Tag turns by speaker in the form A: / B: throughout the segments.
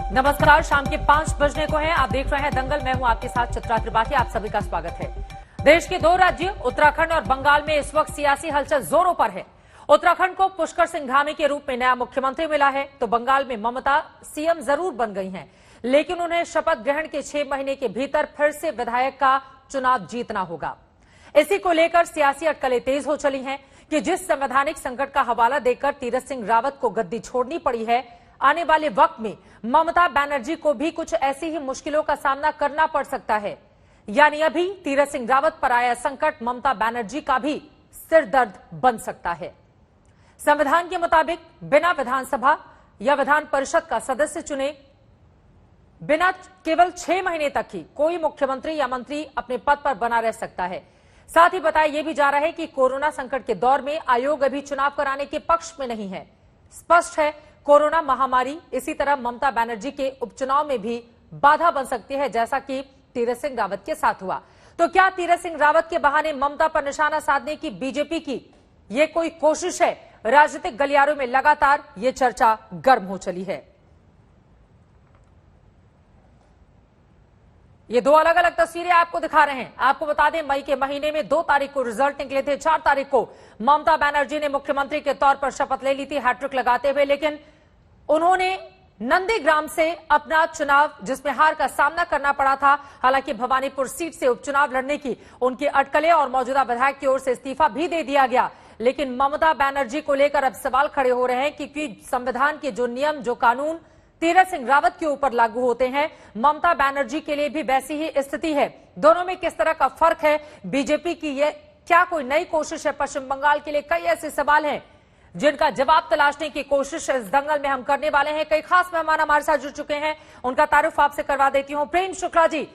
A: नमस्कार, शाम के 5 बजने को है। आप देख रहे हैं दंगल। मैं हूं आपके साथ चित्रा त्रिपाठी। आप सभी का स्वागत है। देश के दो राज्य उत्तराखंड और बंगाल में इस वक्त सियासी हलचल जोरों पर है। उत्तराखंड को पुष्कर सिंह धामी के रूप में नया मुख्यमंत्री मिला है, तो बंगाल में ममता सीएम जरूर बन गई हैं, लेकिन उन्हें शपथ ग्रहण के 6 महीने के भीतर फिर से विधायक का चुनाव जीतना होगा। इसी को लेकर सियासी अटकलें तेज हो चली हैं कि जिस संवैधानिक संकट का हवाला देकर तीरथ सिंह रावत को गद्दी छोड़नी पड़ी है, आने वाले वक्त में ममता बनर्जी को भी कुछ ऐसी ही मुश्किलों का सामना करना पड़ सकता है। यानी अभी तीरथ सिंह रावत पर आया संकट ममता बनर्जी का भी सिरदर्द बन सकता है। संविधान के मुताबिक बिना विधानसभा या विधान परिषद का सदस्य चुने बिना केवल 6 महीने तक ही कोई मुख्यमंत्री या मंत्री अपने पद पर बना रह सकता है। साथ ही बताया यह भी जा रहा है कि कोरोना संकट के दौर में आयोग अभी चुनाव कराने के पक्ष में नहीं है। स्पष्ट है, कोरोना महामारी इसी तरह ममता बनर्जी के उपचुनाव में भी बाधा बन सकती है, जैसा कि तीरथ सिंह रावत के साथ हुआ। तो क्या तीरथ सिंह रावत के बहाने ममता पर निशाना साधने की बीजेपी की ये कोई कोशिश है? राजनीतिक गलियारों में लगातार ये चर्चा गर्म हो चली है। ये दो अलग अलग तस्वीरें आपको दिखा रहे हैं। आपको बता दें, मई के महीने में 2 तारीख को रिजल्ट निकले थे। 4 तारीख को ममता बनर्जी ने मुख्यमंत्री के तौर पर शपथ ले ली थी, हैट्रिक लगाते हुए, लेकिन उन्होंने नंदीग्राम से अपना चुनाव, जिसमें हार का सामना करना पड़ा था, हालांकि भवानीपुर सीट से उपचुनाव लड़ने की उनकी अटकलें और मौजूदा विधायक की ओर से इस्तीफा भी दे दिया गया। लेकिन ममता बनर्जी को लेकर अब सवाल खड़े हो रहे हैं, क्योंकि संविधान के जो नियम, जो कानून तीरथ सिंह रावत के ऊपर लागू होते हैं, ममता बनर्जी के लिए भी वैसी ही स्थिति है। दोनों में किस तरह का फर्क है? बीजेपी की ये क्या कोई नई कोशिश है पश्चिम बंगाल के लिए? कई ऐसे सवाल हैं जिनका जवाब तलाशने की कोशिश इस दंगल में हम करने वाले हैं। कई खास मेहमान हमारे साथ जुड़ चुके हैं, उनका तारुफ आपसे करवा देती हूं। प्रेम शुक्ला जी,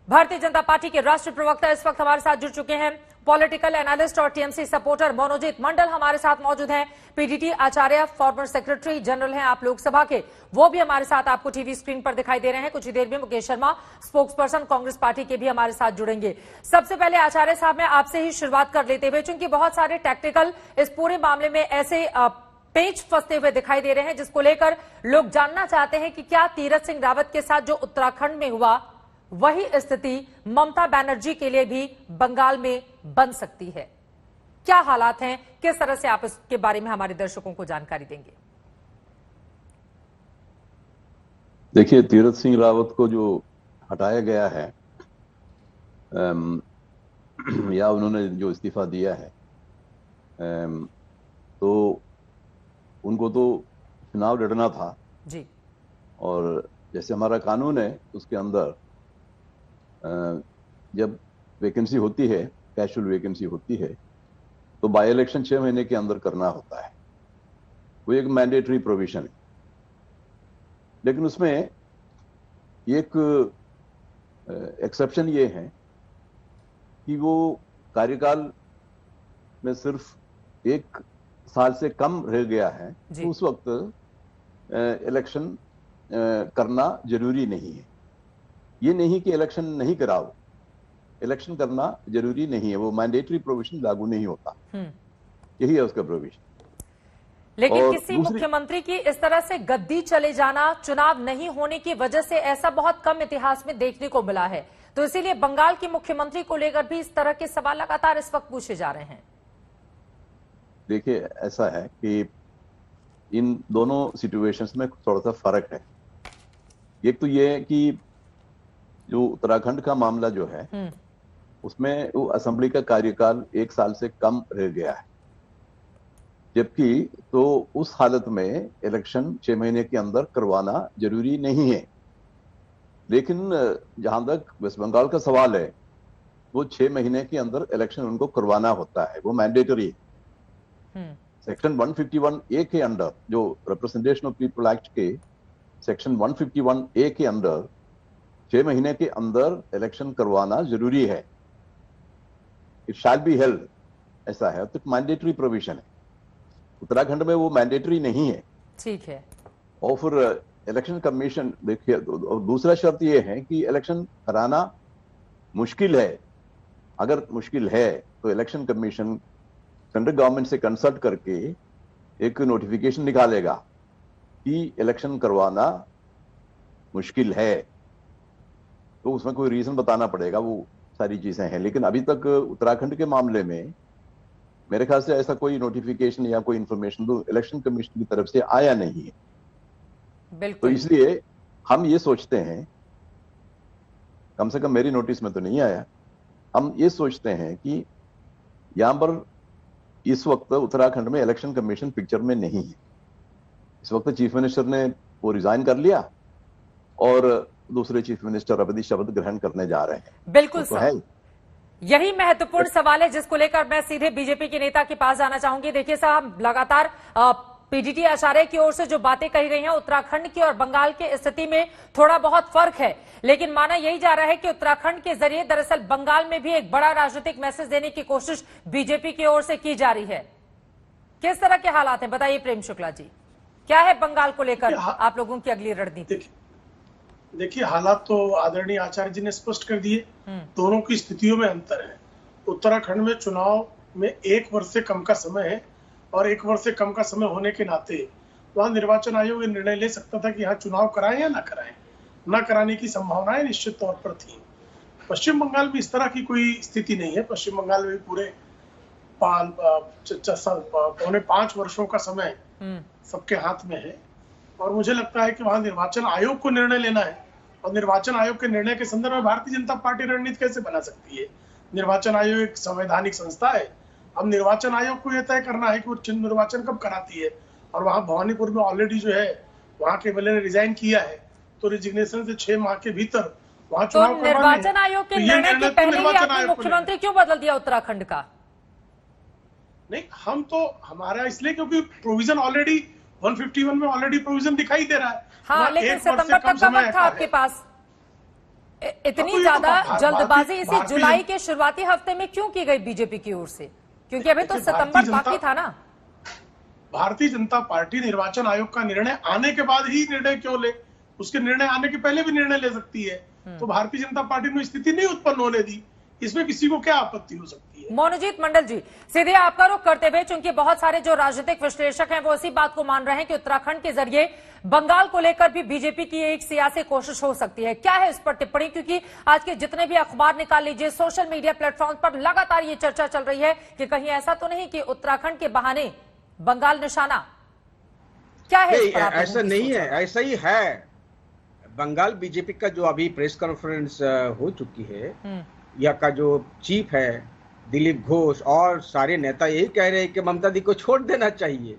A: भारतीय जनता पार्टी के राष्ट्रीय प्रवक्ता, इस वक्त हमारे साथ जुड़ चुके हैं। पॉलिटिकल एनालिस्ट और टीएमसी सपोर्टर मनोजीत मंडल हमारे साथ मौजूद हैं। पीडीटी आचार्य, फॉर्मर सेक्रेटरी जनरल हैं आप लोकसभा के, वो भी हमारे साथ आपको टीवी स्क्रीन पर दिखाई दे रहे हैं। कुछ ही देर में Mukesh Sharma, spokes person Congress party के भी हमारे साथ जुड़ेंगे। सबसे पहले आचार्य साहब, मैं आपसे ही शुरुआत कर लेते हुए, चूंकि बहुत सारे टैक्टिकल इस पूरे मामले में ऐसे पेच फंसते हुए दिखाई दे रहे हैं, जिसको लेकर लोग जानना चाहते हैं कि क्या तीरथ सिंह रावत के साथ जो उत्तराखंड में हुआ वही स्थिति ममता बनर्जी के लिए भी बंगाल में बन सकती है? क्या हालात हैं? किस तरह से आप इसके बारे में हमारे दर्शकों को जानकारी देंगे?
B: देखिए, तीरथ सिंह रावत को जो हटाया गया है या उन्होंने जो इस्तीफा दिया है, तो उनको तो चुनाव लड़ना था
A: जी।
B: और जैसे हमारा कानून है उसके अंदर जब वैकेंसी होती है, कैजुअल वैकेंसी होती है, तो बाय इलेक्शन 6 महीने के अंदर करना होता है। वो एक मैंडेटरी प्रोविजन है। लेकिन उसमें एक एक्सेप्शन ये है कि वो कार्यकाल में सिर्फ 1 साल से कम रह गया है, तो उस वक्त इलेक्शन करना जरूरी नहीं है। ये नहीं कि इलेक्शन नहीं कराओ, इलेक्शन करना जरूरी नहीं है, वो मैंडेटरी प्रोविजन लागू नहीं होता। यही है उसका प्रोविजन।
A: लेकिन किसी मुख्यमंत्री की इस तरह से गद्दी चले जाना, चुनाव नहीं होने की वजह से, ऐसा बहुत कम इतिहास में देखने को मिला है। तो इसीलिए बंगाल के मुख्यमंत्री को लेकर भी इस तरह के सवाल लगातार इस वक्त पूछे जा रहे हैं।
B: देखिए, ऐसा है कि इन दोनों सिचुएशंस में थोड़ा सा फर्क है। एक तो ये है कि जो उत्तराखंड का मामला जो है, उसमें वो असेंबली का कार्यकाल 1 साल से कम रह गया है, जबकि तो उस हालत में इलेक्शन 6 महीने के अंदर करवाना जरूरी नहीं है। लेकिन जहां तक वेस्ट बंगाल का सवाल है, वो 6 महीने के अंदर इलेक्शन उनको करवाना होता है, वो मैंडेटरी है। सेक्शन 151A के अंडर, जो रिप्रेजेंटेशन ऑफ पीपल एक्ट के सेक्शन 151A के अंदर 6 महीने के अंदर इलेक्शन करवाना जरूरी है। इट शैल बी हेल्ड, ऐसा है, तो मैंडेटरी प्रोविजन है। उत्तराखंड में वो मैंडेटरी नहीं है।
A: ठीक है।
B: और फिर इलेक्शन कमीशन, देखिए, दूसरा शर्त ये है कि इलेक्शन कराना मुश्किल है। अगर मुश्किल है तो इलेक्शन कमीशन सेंट्रल गवर्नमेंट से कंसल्ट करके एक नोटिफिकेशन निकालेगा कि इलेक्शन करवाना मुश्किल है तो उसमें कोई रीजन बताना पड़ेगा, वो सारी चीजें हैं। लेकिन अभी तक उत्तराखंड के मामले में मेरे ख्याल से ऐसा कोई नोटिफिकेशन या कोई इंफॉर्मेशन तो इलेक्शन कमीशन की तरफ से आया नहीं है। तो
A: बिल्कुल।
B: इसलिए हम ये सोचते हैं, कम से कम मेरी नोटिस में तो नहीं आया, हम ये सोचते हैं कि यहां पर इस वक्त उत्तराखंड में इलेक्शन कमीशन पिक्चर में नहीं है। इस वक्त चीफ मिनिस्टर ने वो रिजाइन कर लिया और दूसरे चीफ मिनिस्टर अवधि शपथ ग्रहण करने जा रहे हैं।
A: बिल्कुल
B: तो है।
A: यही महत्वपूर्ण सवाल है जिसको लेकर मैं सीधे बीजेपी के नेता के पास जाना चाहूंगी। देखिए साहब, लगातार पीडीटी आचार्य की ओर से जो बातें कही गई हैं, उत्तराखंड की और बंगाल की स्थिति में थोड़ा बहुत फर्क है, लेकिन माना यही जा रहा है कि उत्तराखंड के जरिए दरअसल बंगाल में भी एक बड़ा राजनीतिक मैसेज देने की कोशिश बीजेपी की ओर से की जा रही है। किस तरह के हालात हैं, बताइए प्रेम शुक्ला जी, क्या है बंगाल को लेकर आप लोगों की अगली रणनीति?
C: देखिए, हालात तो आदरणीय आचार्य जी ने स्पष्ट कर दिए। दोनों की स्थितियों में अंतर है। उत्तराखंड में चुनाव में 1 वर्ष से कम का समय है और 1 वर्ष से कम का समय होने के नाते वहां निर्वाचन आयोग ये निर्णय ले सकता था कि यहाँ चुनाव कराएं या ना कराएं। न कराने की संभावनाएं निश्चित तौर पर थी। पश्चिम बंगाल में इस तरह की कोई स्थिति नहीं है। पश्चिम बंगाल में पूरे 5.5 वर्षों का समय सबके हाथ में है और मुझे लगता है कि वहां निर्वाचन आयोग को निर्णय लेना है और निर्वाचन आयोग के निर्णय के संदर्भ में भारतीय जनता पार्टी रणनीति कैसे बना सकती है? निर्वाचन आयोग एक संवैधानिक संस्था है। अब निर्वाचन आयोग को यह तय करना है कि वो निर्वाचन कब कराती है और वहां भवानीपुर में ऑलरेडी जो है वहां के एमएलए ने रिजाइन किया है, तो रिजिग्नेशन से 6 माह के भीतर वहां चुनाव
A: तो निर्वाचन आयोग के निर्णय के पहले ही आपने मुख्यमंत्री क्यों बदल दिया उत्तराखंड का?
C: नहीं, हम तो हमारा इसलिए क्योंकि प्रोविजन ऑलरेडी 151 में ऑलरेडी प्रोविजन दिखाई दे रहा है।
A: हाँ, लेकिन सितंबर तक का वक्त था आपके पास। इतनी ज्यादा जल्दबाजी इसी जुलाई के शुरुआती हफ्ते में क्यों की गई बीजेपी की ओर से? क्योंकि अभी तो सितंबर बाकी था ना।
C: भारतीय जनता पार्टी निर्वाचन आयोग का निर्णय आने के बाद ही निर्णय क्यों ले? उसके निर्णय आने के पहले भी निर्णय ले सकती है। तो भारतीय जनता पार्टी ने स्थिति नहीं उत्पन्न होने दी, इसमें किसी को क्या आपत्ति हो सकती है?
A: मोनूजीत मंडल जी, सीधे आपका रुख करते हुए, चूंकि बहुत सारे जो राजनीतिक विश्लेषक हैं वो इसी बात को मान रहे हैं कि उत्तराखंड के जरिए बंगाल को लेकर भी बीजेपी की एक सियासी कोशिश हो सकती है, क्या है इस पर टिप्पणी? क्योंकि आज के जितने भी अखबार निकाल लीजिए, सोशल मीडिया प्लेटफॉर्म पर लगातार ये चर्चा चल रही है कि कहीं ऐसा तो नहीं कि उत्तराखंड के बहाने बंगाल निशाना, क्या है इस पर?
D: ऐसा नहीं है, ऐसा ही है। बंगाल बीजेपी का जो अभी प्रेस कॉन्फ्रेंस हो चुकी है, यहाँ का जो चीफ है दिलीप घोष और सारे नेता यही कह रहे हैं कि ममता दी को छोड़ देना चाहिए,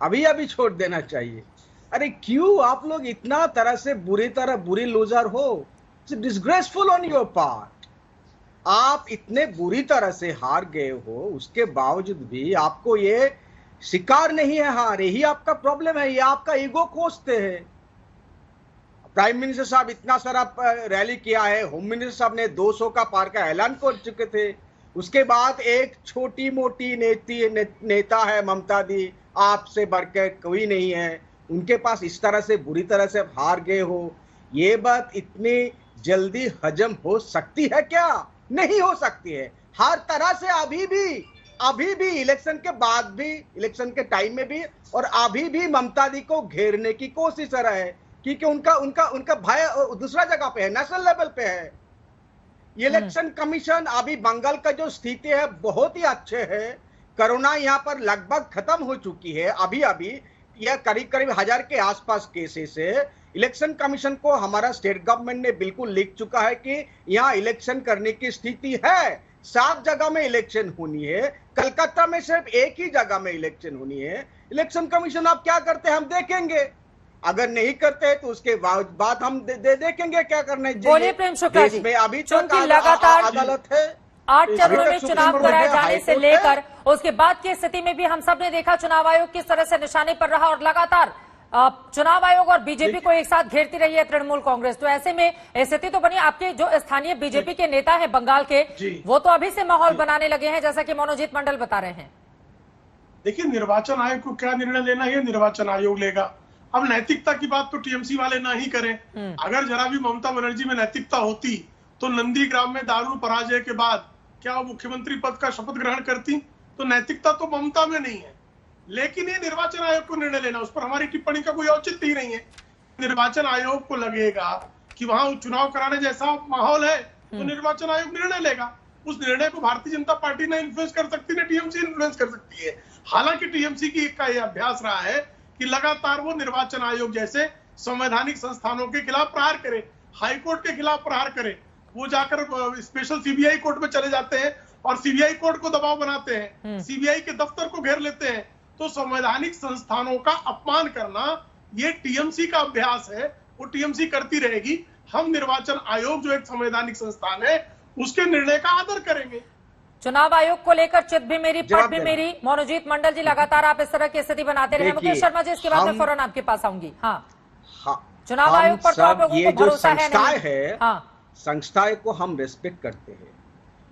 D: अभी छोड़ देना चाहिए। अरे क्यों आप लोग इतना तरह से बुरी लूजर हो? It's disgraceful on your part. आप इतने बुरी तरह से हार गए हो, उसके बावजूद भी आपको ये शिकार नहीं है हार, यही आपका प्रॉब्लम है, ये आपका ईगो कोसते हैं। प्राइम मिनिस्टर साहब इतना सारा रैली किया है, होम मिनिस्टर साहब ने 200 का पार का ऐलान कर चुके थे। उसके बाद एक छोटी मोटी नेता है ममता दी, आपसे बढ़कर कोई नहीं है, उनके पास इस तरह से बुरी तरह से हार गए हो। ये बात इतनी जल्दी हजम हो सकती है क्या? नहीं हो सकती है। हर तरह से अभी भी इलेक्शन के बाद भी, इलेक्शन के टाइम में भी और अभी भी ममता दी को घेरने की कोशिश कर रहा है, क्योंकि उनका भय दूसरा जगह पे है, नेशनल लेवल पे है। इलेक्शन कमीशन अभी बंगाल का जो स्थिति है बहुत ही अच्छे है। कोरोना यहाँ पर लगभग खत्म हो चुकी है। अभी यह करीब 1000 के आसपास केसेस है। इलेक्शन कमीशन को हमारा स्टेट गवर्नमेंट ने बिल्कुल लिख चुका है कि यहाँ इलेक्शन करने की स्थिति है। 7 जगह में इलेक्शन होनी है, कलकत्ता में सिर्फ एक ही जगह में इलेक्शन होनी है। इलेक्शन कमीशन आप क्या करते हैं हम देखेंगे, अगर नहीं करते तो उसके बाद हम देखेंगे क्या करना चाहिए।
A: बोलिए प्रेम शुक्ला जी,
D: में अभी
A: तक लगातार
D: अदालत है,
A: 8 चरणों में चुनाव कराए जाने से लेकर उसके बाद की स्थिति में भी हम सब ने देखा चुनाव आयोग किस तरह से निशाने पर रहा और लगातार चुनाव आयोग और बीजेपी को एक साथ घेरती रही है तृणमूल कांग्रेस। तो ऐसे में स्थिति तो बनी, आपके जो स्थानीय बीजेपी के नेता हैं बंगाल के, वो तो अभी से माहौल बनाने लगे हैं, जैसा कि मोनूजीत मंडल बता रहे हैं।
C: देखिए, निर्वाचन आयोग को क्या निर्णय लेना है निर्वाचन आयोग लेगा। अब नैतिकता की बात तो टीएमसी वाले ना ही करें। अगर जरा भी ममता बनर्जी में नैतिकता होती तो नंदीग्राम में दारुण पराजय के बाद क्या वो मुख्यमंत्री पद का शपथ ग्रहण करती? तो नैतिकता तो ममता में नहीं है, लेकिन ये निर्वाचन आयोग को निर्णय लेना, उस पर हमारी टिप्पणी का कोई औचित्य ही नहीं है। निर्वाचन आयोग को लगेगा कि वहां चुनाव कराने जैसा माहौल है तो निर्वाचन आयोग निर्णय लेगा। उस निर्णय को भारतीय जनता पार्टी ने इन्फ्लुएंस कर सकती है, टीएमसी इन्फ्लुएंस कर सकती है। हालांकि टीएमसी का यह अभ्यास रहा है कि लगातार वो निर्वाचन आयोग जैसे संवैधानिक संस्थानों के खिलाफ प्रहार करे, हाईकोर्ट के खिलाफ प्रहार करे। वो जाकर स्पेशल सीबीआई कोर्ट में चले जाते हैं और सीबीआई कोर्ट को दबाव बनाते हैं, सीबीआई के दफ्तर को घेर लेते हैं। तो संवैधानिक संस्थानों का अपमान करना ये टीएमसी का अभ्यास है, वो टीएमसी करती रहेगी। हम निर्वाचन आयोग जो एक संवैधानिक संस्थान है उसके निर्णय का आदर करेंगे।
A: चुनाव आयोग को लेकर चित भी मेरी पट भी मेरी। मनोजीत मंडल जी, लगातार आप इस तरह की स्थिति बनाते रहे। मुकेश शर्मा जी, इसके बाद मैं फौरन आपके पास आऊंगी। हाँ, चुनाव आयोग पर तो आप लोगों को भरोसा है नहीं। हाँ,
D: संस्थाएं को हम रेस्पेक्ट करते हैं,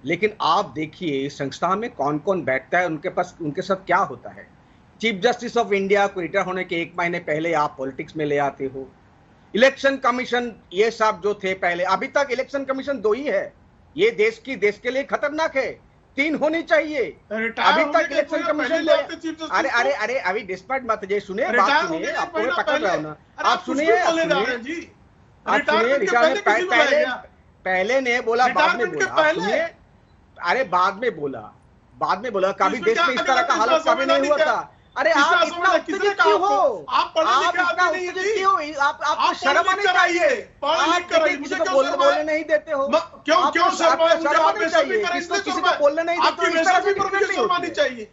D: लेकिन आप देखिए संस्था में कौन कौन बैठता है, उनके पास उनके साथ क्या होता है। चीफ जस्टिस ऑफ इंडिया को रिटायर होने के 1 महीने पहले आप पॉलिटिक्स में ले आते हो। इलेक्शन कमीशन ये सब जो थे पहले, अभी तक इलेक्शन कमीशन 2 ही है। ये देश के लिए खतरनाक है, 3 होनी चाहिए। अभी तक इलेक्शन कमीशन अरे अभी डिस्पैच मत जे सुनिए, बात सुनिए, आपको मैं पकड़ रहा हूं ना, आप सुनिए। पहले ने बोला, बाद में बोला, सुनिए। अरे बाद में बोला कभी देश में इस तरह का हालत कभी नहीं हुआ था। अरे आप इतना उत्तेजित क्यों हो? आप इतना उत्तेजित क्यों? आपको शर्म आनी चाहिए। आप किसी को बोलने नहीं देते हो। क्यों शर्म आनी चाहिए? किसी को बोलने नहीं देते हो, इस तरह से डिबेट नहीं होनी चाहिए।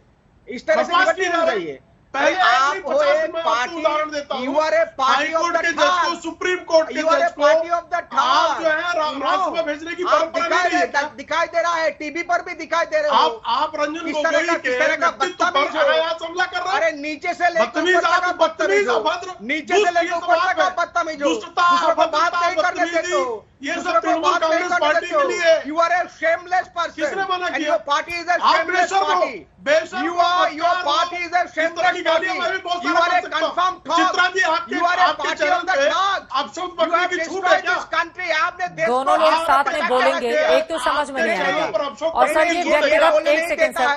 D: इस तरह से डिबेट नहीं होनी चाहिए। आप हो एक party, you are a party of the third,
C: Supreme Court के जज को
D: पार्टी ऑफ द
C: आप जो है राज्यसभा भेजने की परंपरा नहीं है।
D: दिखाई दे रहा है, टीवी पर भी दिखाई दे रहे हो।
C: आप रंजन गोगोई के व्यक्तित्व पर अनायास हमला कर रहे हैं।
D: अरे नीचे से लेकर बदतमीज हो, नीचे से लेकर ऊपर तक बदतमीज हो, दूसरों को बात नहीं करने देते हो।
C: ये सब तृणमूल कांग्रेस पार्टी के लिए।
D: You are a shameless person.
C: किसने मना किया?
D: Your party is a shameless party. Your party is a shameless party. You are a confirmed thug. You are a party of the thug. You have destroyed this country. आपने
A: दोनों लोग साथ में बोलेंगे, एक तो समझ में नहीं आएगा। और सर ये व्यक्तिगत,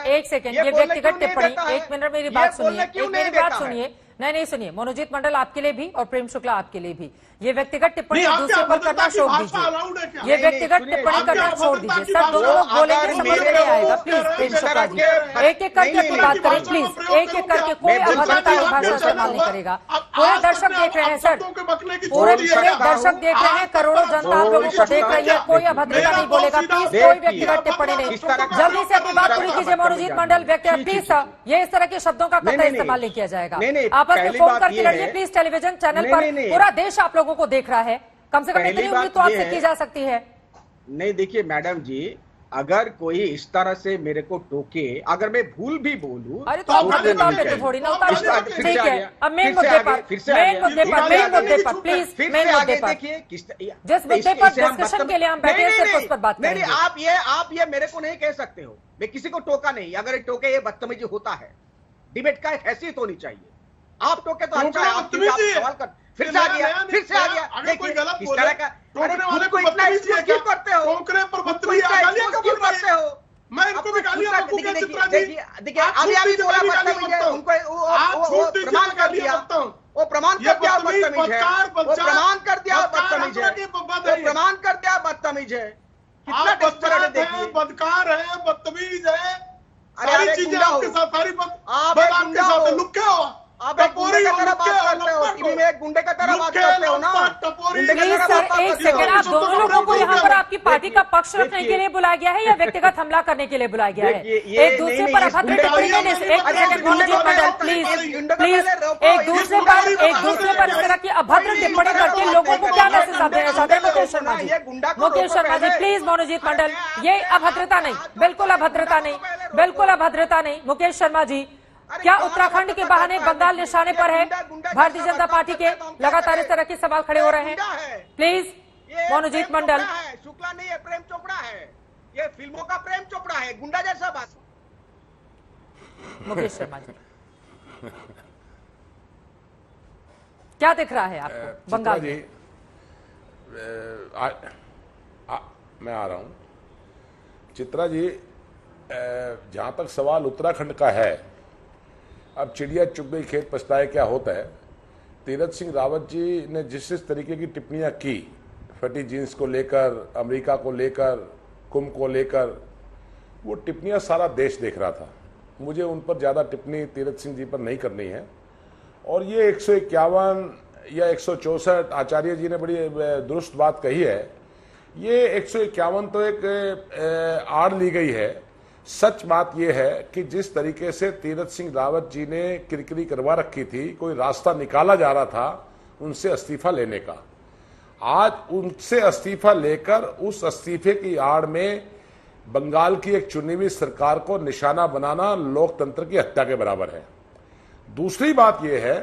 A: एक सेकंड, ये व्यक्तिगत टिप्पणी, 1 मिनट मेरी बात सुनिए, नहीं सुनिए। मनोजीत मंडल आपके लिए भी और प्रेम शुक्ला आपके लिए भी, ये व्यक्तिगत टिप्पणी दूसरे पर करना छोड़ दीजिए। ये व्यक्तिगत टिप्पणी करना छोड़ दीजिए। सर दोनों लोग बोलेंगे, समझ में नहीं आएगा। प्लीज प्रेम शुक्ला जी, एक एक करके अपनी बात करें प्लीज, एक एक करके। कोई अभद्रता की भाषा इस्तेमाल नहीं करेगा। पूरे दर्शक देख रहे हैं सर, पूरे दर्शक देख रहे हैं, करोड़ों जनता आप लोगों को देख रही है। कोई अभद्रता नहीं बोलेगा प्लीज, कोई व्यक्तिगत टिप्पणी नहीं। जल्दी से अपनी बात पूरी कीजिए मनोजीत मंडल। व्यक्तिगत प्लीज, ये इस तरह के शब्दों का कतई इस्तेमाल नहीं किया जाएगा। आपस में फोन करके लड़िए प्लीज। टेलीविजन चैनल पर पूरा देश आप लोगों को देख रहा है, कम से कम इतनी उम्मीद तो आपसे की जा सकती है।
D: नहीं देखिए मैडम जी, अगर कोई इस तरह से मेरे को टोके, अगर मैं भूल भी बोलूं,
A: अरे तो अभद्रता पे तो थोड़ी ना उतार। ठीक है, अब मेन मुद्दे पर प्लीज, मेन मुद्दे पर जिस मुद्दे पर डिस्कशन के लिए हम बैठे हैं सिर्फ उस पर बात करेंगे।
D: नहीं, आप ये मेरे को नहीं कह सकते हो। मैं किसी को टोका नहीं। अगर टोके ये बदतमीजी होता है। डिबेट का एक हैसियत होनी चाहिए। आप टोके तो अच्छा है, आप सवाल कर, फिर से आ गया।
C: अगर कोई गलत
D: किस
C: बोले,
D: तरह का
C: टोकने वाले
D: को इतना इसको क्यों करते हो?
C: टोकने पर बदतमीजी क्यों करते हो? मैं इनको भी गालियां बकूंगा। चित्रा जी
D: देखिए अभी बोला बदतमीज है, उनको वो प्रमाण कर दिया, वो प्रमाण कर दिया बदतमीज है, वो प्रमाण कर दिया बदतमीज है, वो प्रमाण कर दिया बदतमीज है। कितना डिस्पैरिटी देखिए,
C: बदकार है, बदतमीज है,
D: अरे
C: सारी चीजें आपके साथ, सारी आपके साथ लुक्के हो।
D: आप एक गुंडे का तरह बात करते हो, टीवी में एक गुंडे का तरह बात करते हो ना।
A: प्लीज सर एक सेकंड, आप दोनों लोगों को यहाँ पर आपकी पार्टी का पक्ष रखने के लिए बुलाया गया है या व्यक्तिगत हमला करने के लिए बुलाया गया है? एक दूसरे पर अभद्र टिप्पणी देने से, एक सेकंड मनोजीत मंडल प्लीज, एक दूसरे पर इस तरह की अभद्र टिप्पणी करके लोगों को क्या मैसेज देना चाहते हैं? मुकेश शर्मा जी प्लीज। मनोजीत मंडल, ये अभद्रता नहीं, बिल्कुल अभद्रता नहीं, बिल्कुल अभद्रता नहीं। मुकेश शर्मा जी, क्या उत्तराखंड के बहाने बंगाल निशाने पर है भारतीय जनता पार्टी के? लगातार इस तरह के सवाल खड़े हो रहे हैं। प्लीज मनोजीत मंडल।
D: शुक्ला नहीं है, प्रेम चोपड़ा है। ये फिल्मों का प्रेम चोपड़ा है, गुंडा जैसा बात।
A: मुकेश शर्मा जी, क्या दिख रहा है आपको बंगाल में?
E: मैं आ रहा हूं चित्रा जी। जहां तक सवाल उत्तराखंड का है, अब चिड़िया चुग गई खेत पछताए क्या होता है। तीरथ सिंह रावत जी ने जिस तरीके की टिप्पणियां की, फटी जीन्स को लेकर, अमेरिका को लेकर, कुंभ को लेकर, वो टिप्पणियां सारा देश देख रहा था। मुझे उन पर ज़्यादा टिप्पणी तीरथ सिंह जी पर नहीं करनी है। और ये 151 या 164, आचार्य जी ने बड़ी दुरुस्त बात कही है, ये 151 तो एक आड़ ली गई है। सच बात यह है कि जिस तरीके से तीरथ सिंह रावत जी ने किरकिरी करवा रखी थी, कोई रास्ता निकाला जा रहा था उनसे इस्तीफा लेने का, आज उनसे इस्तीफा लेकर उस इस्तीफे की आड़ में बंगाल की एक चुनी हुई सरकार को निशाना बनाना लोकतंत्र की हत्या के बराबर है। दूसरी बात यह है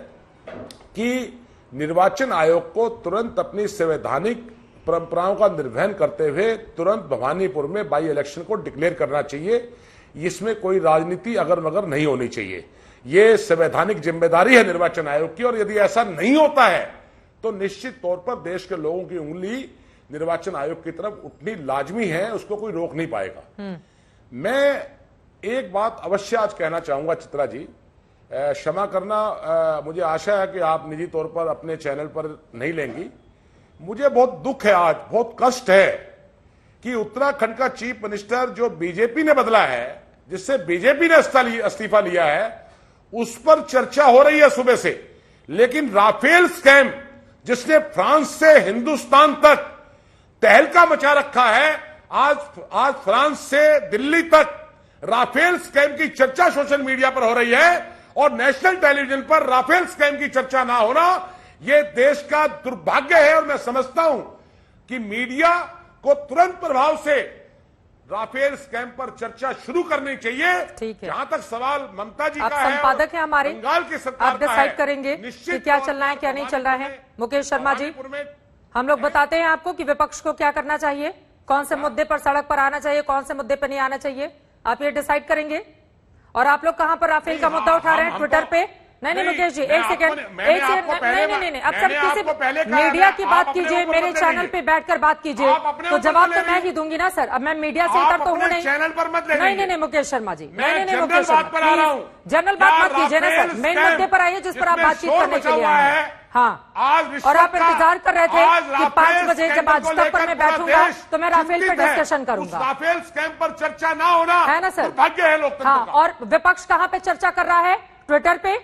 E: कि निर्वाचन आयोग को तुरंत अपनी संवैधानिक परंपराओं का निर्वहन करते हुए तुरंत भवानीपुर में बाई इलेक्शन को डिक्लेयर करना चाहिए। इसमें कोई राजनीति अगर मगर नहीं होनी चाहिए। यह संवैधानिक जिम्मेदारी है निर्वाचन आयोग की, और यदि ऐसा नहीं होता है तो निश्चित तौर पर देश के लोगों की उंगली निर्वाचन आयोग की तरफ उठनी लाजमी है, उसको कोई रोक नहीं पाएगा। मैं एक बात अवश्य आज कहना चाहूंगा, चित्रा जी क्षमा करना, मुझे आशा है कि आप निजी तौर पर अपने चैनल पर नहीं लेंगी। मुझे बहुत दुख है, आज बहुत कष्ट है कि उत्तराखंड का चीफ मिनिस्टर जो बीजेपी ने बदला है, जिससे बीजेपी ने इस्तीफा लिया है, उस पर चर्चा हो रही है सुबह से। लेकिन राफेल स्कैम जिसने फ्रांस से हिंदुस्तान तक तहलका मचा रखा है, आज फ्रांस से दिल्ली तक राफेल स्कैम की चर्चा सोशल मीडिया पर हो रही है, और नेशनल टेलीविजन पर राफेल स्कैम की चर्चा ना होना यह देश का दुर्भाग्य है। और मैं समझता हूं कि मीडिया को तुरंत प्रभाव से राफेल स्कैम पर चर्चा शुरू करनी चाहिए।
A: ठीक है,
E: जहां तक सवाल ममता जी
A: आप
E: का है,
A: संपादक हैं हमारे,
E: बंगाल की सरकार
A: आप डिसाइड करेंगे कि क्या चलना है क्या नहीं चल रहा है। मुकेश शर्मा जी, हम लोग बताते हैं आपको कि विपक्ष को क्या करना चाहिए, कौन से मुद्दे पर सड़क पर आना चाहिए, कौन से मुद्दे पर नहीं आना चाहिए, आप ये डिसाइड करेंगे। और आप लोग कहां पर राफेल का मुद्दा उठा रहे हैं, ट्विटर पे? नहीं मुकेश जी, एक सेकंड, नहीं, अब सब किसी मीडिया की बात कीजिए, मेरे चैनल पे बैठकर बात कीजिए, तो जवाब तो मैं ही दूंगी ना सर। अब मैं मीडिया से इतर तो हूं नहीं।
E: चैनल पर मत
A: नहीं मुकेश शर्मा जी, नहीं मुकेश शर्मा, जनरल बात मत कीजिए ना सर, मेन मुद्दे पर आइए जिस पर आप बातचीत करने के लिए आए हैं। हाँ, और आप इंतजार कर रहे थे कि 5 बजे जब आज तक पर मैं बैठूंगा तो मैं राफेल पे डिस्कशन करूंगा।
E: राफेल स्कैम पर चर्चा ना होना
A: है ना सर,
E: भाग्य है लोकतंत्र
A: हाँ।
E: का।
A: और विपक्ष कहां पे चर्चा कर रहा है? ट्विटर पे।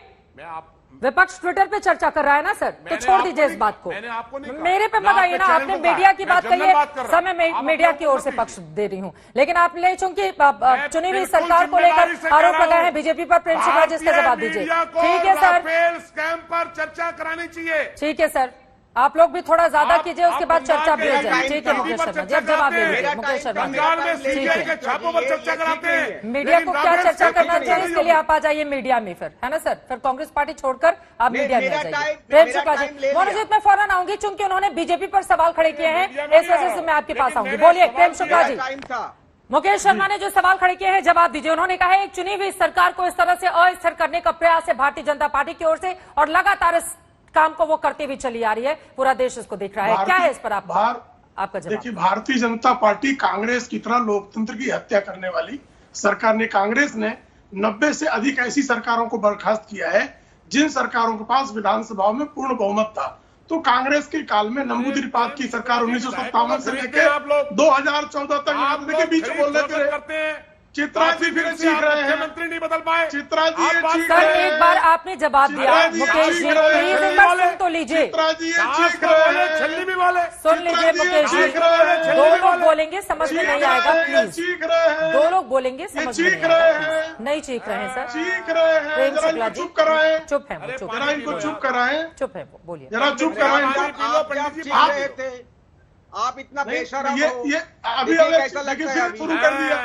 A: विपक्ष ट्विटर पे चर्चा कर रहा है ना सर, तो छोड़ दीजिए इस बात को। मेरे पे मत आइए ना, आपने मीडिया की बात कही है, सब मैं मीडिया की ओर से पक्ष दे रही हूँ। लेकिन आपने चूंकि चुनी हुई सरकार को लेकर आरोप लगाए हैं बीजेपी पर, प्रेम शुक्ला जी, इसका जवाब दीजिए। ठीक है सर,
E: स्कैम पर चर्चा करानी चाहिए।
A: ठीक है सर, आप लोग भी थोड़ा ज्यादा कीजिए, उसके बाद चर्चा भी हो जाए। ठीक है मुकेश शर्मा जी, अब जवाब दे दीजिए मुकेश शर्मा जी। ठीक है,
E: छापों पर चर्चा कराते हैं,
A: मीडिया को क्या चर्चा करना चाहिए इसके लिए आप आ जाइए मीडिया में फिर, है ना सर। फिर कांग्रेस पार्टी छोड़कर आप मीडिया में आ जाइए। प्रेम शुक्ला जी, मनोजीत मैं फौरन आऊंगी, चूंकि उन्होंने बीजेपी पर सवाल खड़े किए हैं, इस वजह से मैं आपके पास आऊंगी। बोलिए प्रेम शुक्ला जी। मुकेश शर्मा ने जो सवाल खड़े किए हैं जवाब दीजिए। उन्होंने कहा है एक चुनी हुई सरकार को इस तरह से अस्थिर करने का प्रयास है भारतीय जनता पार्टी की ओर से, और लगातार इस काम को वो करती हुई चली आ रही है, पूरा देश इसको देख रहा है। क्या है इस पर आपका जवाब?
C: देखिए, भारतीय जनता पार्टी कांग्रेस की तरह लोकतंत्र की हत्या करने वाली सरकार ने, कांग्रेस ने 90 से अधिक ऐसी सरकारों को बर्खास्त किया है जिन सरकारों के पास विधानसभा में पूर्ण बहुमत था। तो कांग्रेस के काल में नंबूदिरीपाद की सरकार 1957 से लेकर 2014 तक यहाँ के बीच बोल रहे थे। चित्रा जी फिर सीख रहे हैं,
E: मंत्री नहीं बदल पाए।
C: चित्रा जी
A: सर, एक बार आपने जवाब दिया, मुकेश जी प्लीज एक बार सुन तो लीजिए।
C: चित्रा जी सीख रहे हैं,
E: छल्ली भी बोले,
A: सुन लीजिए मुकेश जी, दो लोग बोलेंगे समझ में नहीं आएगा प्लीज।
C: सीख रहे हैं,
A: दो लोग बोलेंगे समझ में नहीं आएगा। नहीं चीख रहे हैं सर,
C: सीख रहे हैं।
A: प्रेम
C: जरा
A: शुक्ला
C: इनको
A: जी
C: चुप कराएं,
A: चुप है वो, चुप
C: जरा इनको चुप कराएं,
A: चुप है वो, बोलिए
C: जरा चुप कराएं।
D: आप इतना बेशरम
C: ये
D: हो,
C: अभी
D: कैसा लगता
C: लेकिन
D: है
C: फिर
D: अभी?
C: शुरू कर दिया।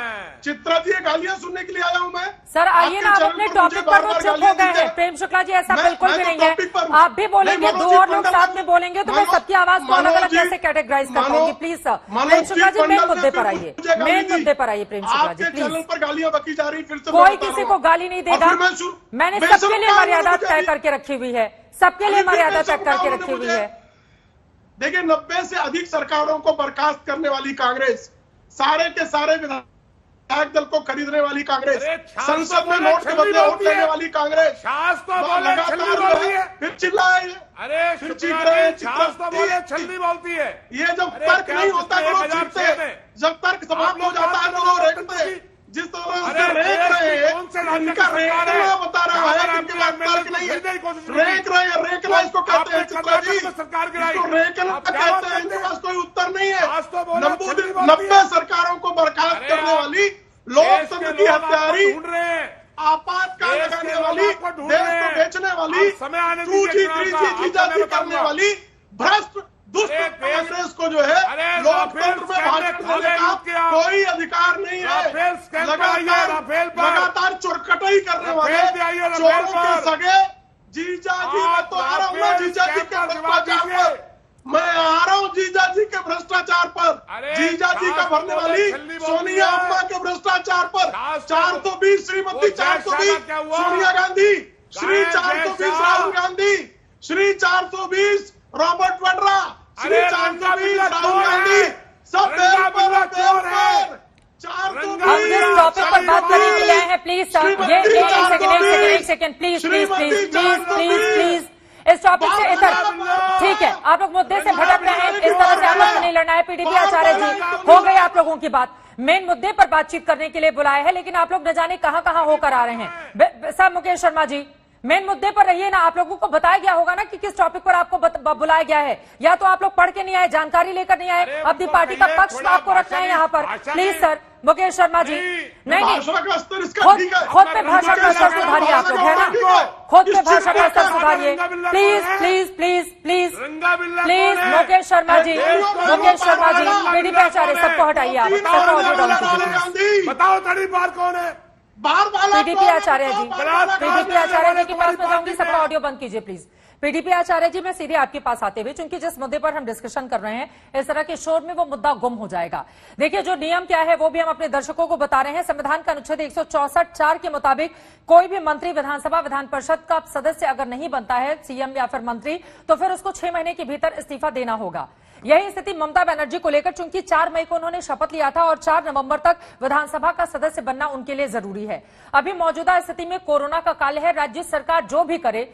C: चित्रा जी गालियां सुनने के लिए आया हूं मैं
A: सर। आइए ना, आप अपने टॉपिक पर तो चुप हो गए हैं। प्रेम शुक्ला जी ऐसा बिल्कुल भी नहीं है, आप भी बोलेंगे, दो और लोग साथ में बोलेंगे तो मैं सबकी आवाज को अलग अलग कैसे कैटेगराइज कर पाऊंगी। Please sir, Prem Shukla ji main मुद्दे पर आइए, मेन मुद्दे पर आइए प्रेम शुक्ला जी प्लीज।
C: चैनल पर गालियां बकी जा रही, फिर से
A: कोई किसी को गाली नहीं देगा, मैंने सबके लिए मर्यादा तय करके रखी हुई है, सबके लिए मर्यादा तय करके रखी हुई है।
C: देखिए, 90 से अधिक सरकारों को बर्खास्त करने वाली कांग्रेस सारे के सारे विधायक दल को खरीदने वाली कांग्रेस,
E: अरे छाछ
C: संसद में
E: तो
C: नोट के
E: बोले
C: बदले वोट
E: छल्ली
C: लेने
E: है।
C: वाली कांग्रेस
E: छाछ तो बोले
C: लगातार
E: छल्ली
C: जो
E: बोलती
C: है
E: है।
C: फिर चिल्लाए।
E: अरे
C: फिर
E: शुक्ला
C: चीख रहे हैं,
E: जी, छाछ तो बोले
C: चिल्लाते
E: छल्ली बोलती है।
C: ये जब
E: अरे
C: तर्क
E: क्या
C: नहीं होता
E: पिछले
C: तो लोग
E: 1006
C: चीखते हैं,
E: में
C: जब तर्क समाप्त हो जाता है तो लोग रेखते हैं। जिस तरह
E: अरे
C: से रेख
E: देश
C: रहे
E: की
C: हैं,
E: कौन से राज्य
C: इनका
E: की सरकार है?
C: रेखना बता रहा
E: जहां
C: है
E: पर
C: कि इनके
E: आपने
C: पास तर्क
E: MLA
C: नहीं
E: को खरीदने की
C: है।
E: कोशिश की।
C: रेख रहे हैं, रेखना इसको कहते हैं।
E: आपने
C: चित्रा जी,
E: कर्नाटक में सरकार गिराई।
C: इसको रेखना
E: आप क्या
C: कहते
E: बात
C: हैं।
E: करते
C: इनके
E: हैं?
C: पास कोई उत्तर नहीं है।
E: छाछ तो बोले छल्ली बोलती
C: 90
E: है।
C: सरकारों को बर्खास्त
E: अरे
C: करने
E: आप
C: वाली,
E: देश
C: लोकतंत्र
E: के
C: की
E: लोग आपको
C: हत्यारी,
E: ढूंढ रहे हैं।
C: आपातकाल
E: देश
C: लगाने
E: के लोग
C: वाली,
E: आपको ढूंढ
C: देश
E: रहे
C: को
E: हैं।
C: बेचने वाली,
E: आप समय आने
C: 2G,
E: दीजिए चुनाव
C: 3G,
E: का।
C: जीजा
E: आपको
C: जी
E: मैं
C: करने
E: बताऊंगा।
C: वाली भ्रष्ट दुष्ट
E: अरे देश-
C: कांग्रेस को जो है
E: अरे
C: लोकतंत्र
E: राफेल
C: में
E: स्कैम
C: भाषण
E: में
C: देने
E: खाले
C: का
E: लूट के आप-
C: कोई अधिकार नहीं
E: राफेल
C: है।
E: स्कैम पे आइए, राफेल पर।
C: लगातार चोरकटाई करने वाले
E: राफेल पे आइए, राफेल
C: चोरों के
E: पर।
C: सगे जीजा जी, मैं तो आ रहा हूँ ना
E: राफेल
C: जीजा जी
E: स्कैम
C: के
E: पर जवाब
C: भ्रष्टाचार
E: दीजिए।
C: पर, मैं आ रहा हूँ जीजा जी के भ्रष्टाचार पर,
E: अरे
C: जीजा जी का
E: छाछ
C: भरने
E: तो
C: वाली
E: छल्ली बोलती
C: सोनिया
E: है।
C: अम्मा के भ्रष्टाचार पर
E: छाछ तो-
C: 420 श्रीमती
E: वो जय
C: 420
E: श्यामा क्या हुआ?
C: सोनिया गांधी, श्री
E: जय
C: 420
E: श्याम।
C: राहुल गांधी, श्री 420 रॉबर्ट वाड्रा, श्री
E: अरे
C: 420
E: रंगा
C: राहुल
E: बिल्ला
C: गांधी, सब
E: रंगा
C: बेल पर
E: बिल्ला
C: बेल
E: चोर है।
C: पर 420
A: हम जिस टॉपिक पर बात करने के लिए आए हैं, प्लीज सर,
C: श्रीमती
A: ये एक सेकंड,
C: चारसौ
A: एक second, please please
C: Shrimati
A: please please
C: चारसौ
A: प्लीज
C: बीस।
A: प्लीज इस टॉपिक से इधर, ठीक है, आप लोग मुद्दे से भटक रहे हैं, इस तरह से आप लोग को नहीं लड़ना है। पीडीपी आचार्य जी, हो गई आप लोगों की बात, मेन मुद्दे पर बातचीत करने के लिए बुलाया है, लेकिन आप लोग न जाने कहां कहां होकर आ रहे हैं। साहब मुकेश शर्मा जी, मेन मुद्दे पर रहिए ना। आप लोगों को बताया गया होगा ना कि किस टॉपिक पर आपको बुलाया गया है, या तो आप लोग पढ़ के नहीं आए, जानकारी लेकर नहीं आए,
E: अरे
A: अपनी
E: उनको
A: पार्टी का
E: कहिए,
A: पक्ष
E: थोड़ा
A: आपको रखना है यहाँ पर।
E: भाषा
A: प्लीज
E: में-
A: सर, मुकेश शर्मा जी, नहीं
C: भाषा का स्तर इसका
A: खुद
C: ठीक है।
A: खुद पे भाषा का स्तर सुधारिए आप लोग, है ना, खुद पे भाषा का स्तर सुधारिए प्लीज प्लीज प्लीज प्लीज
E: रंगा बिल्ला
A: प्लीज।
E: कौन है?
A: मुकेश शर्मा जी, मुकेश शर्मा जी, पीडीपी आचार्य, सबको हटाइए आप, सबको ऑडियो डाउन कीजिए।
C: गांधी
E: बताओ तड़ी बात कौन है?
C: बार वाला
A: पीडीपी आचार्य जी, पीडीपी आचार्य जी के पास में जाऊंगी, सबका
E: है।
A: ऑडियो बंद कीजिए प्लीज। पीडीपी आचार्य जी, मैं सीधे आपके पास आते हुए, चूंकि जिस मुद्दे पर हम डिस्कशन कर रहे हैं, इस तरह के शोर में वो मुद्दा गुम हो जाएगा। देखिए, जो नियम क्या है वो भी हम अपने दर्शकों को बता रहे हैं। संविधान का अनुच्छेद 164(4) के मुताबिक कोई भी मंत्री विधानसभा विधान परिषद का सदस्य अगर नहीं बनता है, सीएम या फिर मंत्री, तो फिर उसको 6 महीने के भीतर इस्तीफा देना होगा। यही स्थिति ममता बनर्जी को लेकर, चूंकि 4 मई को उन्होंने शपथ लिया था और 4 नवंबर तक विधानसभा का सदस्य बनना उनके लिए जरूरी है। अभी मौजूदा स्थिति में कोरोना का काल है, राज्य सरकार जो भी करे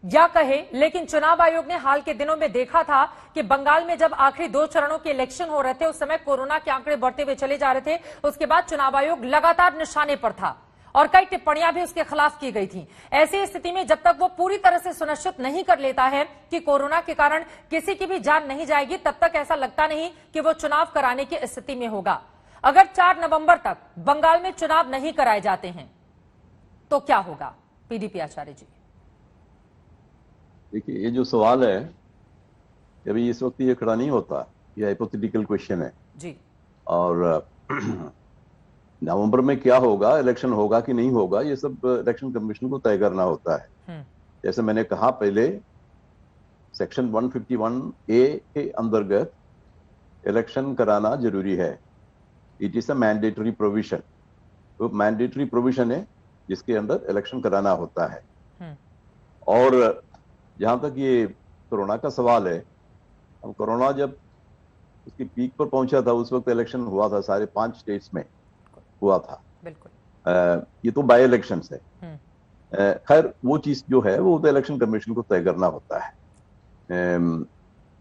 A: या कहे, लेकिन चुनाव आयोग ने हाल के दिनों में देखा था कि बंगाल में जब आखिरी 2 चरणों के इलेक्शन हो रहे थे, उस समय कोरोना के आंकड़े बढ़ते हुए चले जा रहे थे। उसके बाद चुनाव आयोग लगातार निशाने पर था और कई टिप्पणियां भी उसके खिलाफ की गई थी। ऐसी स्थिति में जब तक वो पूरी तरह से सुनिश्चित नहीं कर लेता है कि कोरोना के कारण किसी की भी जान नहीं जाएगी, तब तक ऐसा लगता नहीं कि वो चुनाव कराने की स्थिति में होगा। अगर 4 नवंबर तक बंगाल में चुनाव नहीं कराए जाते हैं तो क्या होगा? पीडीपी आचार्य जी।
B: देखिए, ये जो सवाल है अभी इस वक्त ये खड़ा नहीं होता, ये हाइपोथेटिकल क्वेश्चन है
A: जी।
B: और नवंबर में क्या होगा, इलेक्शन होगा कि नहीं होगा, ये सब इलेक्शन कमीशन को तय करना होता है। जैसे मैंने कहा पहले, सेक्शन 151A के अंतर्गत इलेक्शन कराना जरूरी है। It is a mandatory provision. तो मैंडेटरी प्रोविजन है जिसके अंदर इलेक्शन कराना होता है। और जहां तक ये कोरोना का सवाल है, अब कोरोना जब उसकी पीक पर पहुंचा था, उस वक्त इलेक्शन हुआ था, सारे 5 स्टेट्स में हुआ था।
A: बिल्कुल।
B: ये तो बाय इलेक्शंस है। खैर, वो चीज जो है वो तो इलेक्शन कमीशन को तय करना होता है।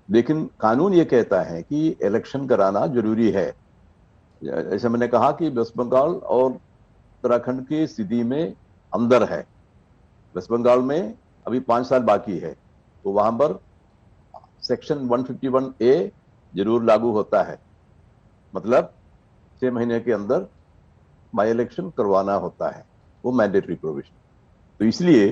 B: लेकिन कानून ये कहता है कि इलेक्शन कराना जरूरी है। जैसे मैंने कहा कि वेस्ट बंगाल और उत्तराखंड की स्थिति में अंदर है। वेस्ट बंगाल में अभी 5 साल बाकी है, तो वहां पर सेक्शन 151A जरूर लागू होता है। मतलब 6 महीने के अंदर बाई इलेक्शन करवाना होता है, वो मैंडेटरी प्रोविजन। तो इसलिए